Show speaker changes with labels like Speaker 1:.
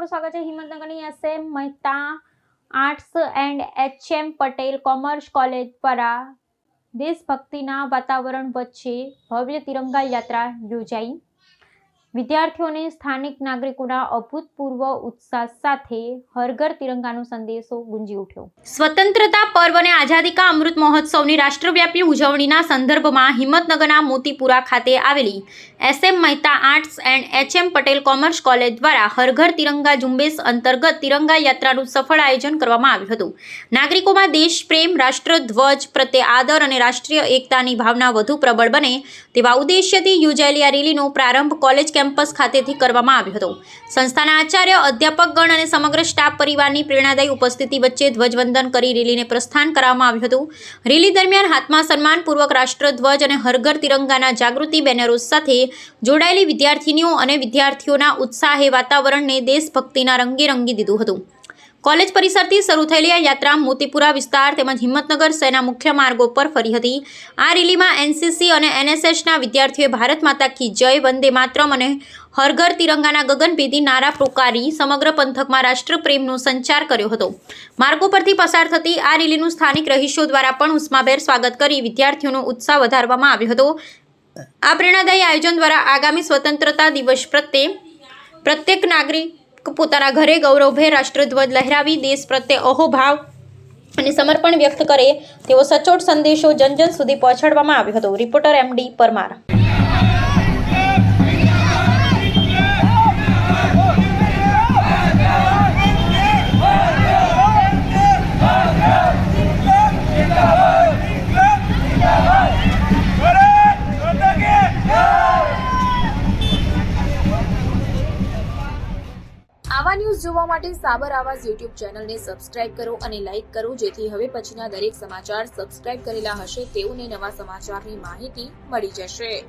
Speaker 1: आपનું સ્વાગત છે હિંમતનગરની SM Mehta arts and HM Patel commerce college દ્વારા દેશભક્તિના વાતાવરણ વચ્ચે ભવ્ય તિરંગા યાત્રા યોજાઈ। વિદ્યાર્થીઓને સ્થાનિક નાગરિકોના અભૂતપૂર્વ ઉત્સાહ સાથે હર ઘર તિરંગાનો સંદેશો ગુંજી ઉઠ્યો। સ્વતંત્રતા પર્વ અને આઝાદી કા અમૃત મહોત્સવની રાષ્ટ્રવ્યાપી ઉજવણીના સંદર્ભમાં હિંમતનગરના મોતીપુરા ખાતે આવેલી SM Mehta arts and HM Patel commerce college દ્વારા હર ઘર તિરંગા ઝુંબેશ અંતર્ગત તિરંગા યાત્રાનું સફળ આયોજન કરવામાં આવ્યું હતું। નાગરિકોમાં દેશપ્રેમ, રાષ્ટ્રધ્વજ પ્રત્યે આદર અને રાષ્ટ્રીય એકતાની ભાવના વધુ પ્રબળ બને તેવા ઉદ્દેશ્યથી યોજાયેલી આ રેલીનો પ્રારંભ કોલેજ કેમ્પસ ખાતેથી કરવામાં આવ્યો હતો। સંસ્થાના આચાર્ય, અધ્યાપકગણ અને સમગ્ર સ્ટાફ પરિવારની પ્રેરણાદાયી ઉપસ્થિતિ વચ્ચે ધ્વજવંદન કરી રેલીને પ્રસ્થાન કરવામાં આવ્યું હતું। રેલી દરમિયાન હાથમાં સન્માનપૂર્વક રાષ્ટ્રધ્વજ અને હર ઘર તિરંગાના જાગૃતિ બેનરો સાથે જોડાયેલી વિદ્યાર્થીનીઓ અને વિદ્યાર્થીઓના ઉત્સાહે વાતાવરણને દેશભક્તિના રંગે રંગી દીધું હતું। કોલેજ પરિસરથી શરૂ થયેલી આ યાત્રા મોતીપુરા વિસ્તાર તેમજ હિંમતનગર શહેરના મુખ્ય માર્ગો પર ફરી હતી। આ રેલીમાં એનસીસી અને એનએસએસના વિદ્યાર્થીઓએ ભારત માતા કી જય, વંદે માતરમ અને હર ઘર તિરંગાના ગગનભેદી નારા પોકારી સમગ્ર પંથકમાં રાષ્ટ્રપ્રેમનો સંચાર કર્યો હતો। માર્ગો પરથી પસાર થતી આ રેલીનું સ્થાનિક રહીશો દ્વારા પણ ઉષ્માભેર સ્વાગત કરી વિદ્યાર્થીઓનો ઉત્સાહ વધારવામાં આવ્યો હતો। આ પ્રેરણાદાયી આયોજન દ્વારા આગામી સ્વતંત્રતા દિવસ પ્રત્યે પ્રત્યેક નાગરિક પોતાના ઘરે ગૌરવભેર રાષ્ટ્રધ્વજ લહેરાવી દેશ પ્રત્યે અહોભાવ અને સમર્પણ વ્યક્ત કરે તેવો સચોટ સંદેશો જન જન સુધી પહોંચાડવામાં આવ્યો હતો। Reporter MD Parmar.
Speaker 2: આવા ન્યૂઝ જોવા માટે સાબર આવાઝ યુટ્યુબ ચેનલને સબસ્ક્રાઇબ કરો અને લાઇક કરો, જેથી હવે પછીના દરેક સમાચાર સબસ્ક્રાઇબ કરેલા હશે તેઓને નવા સમાચારની માહિતી મળી જશે।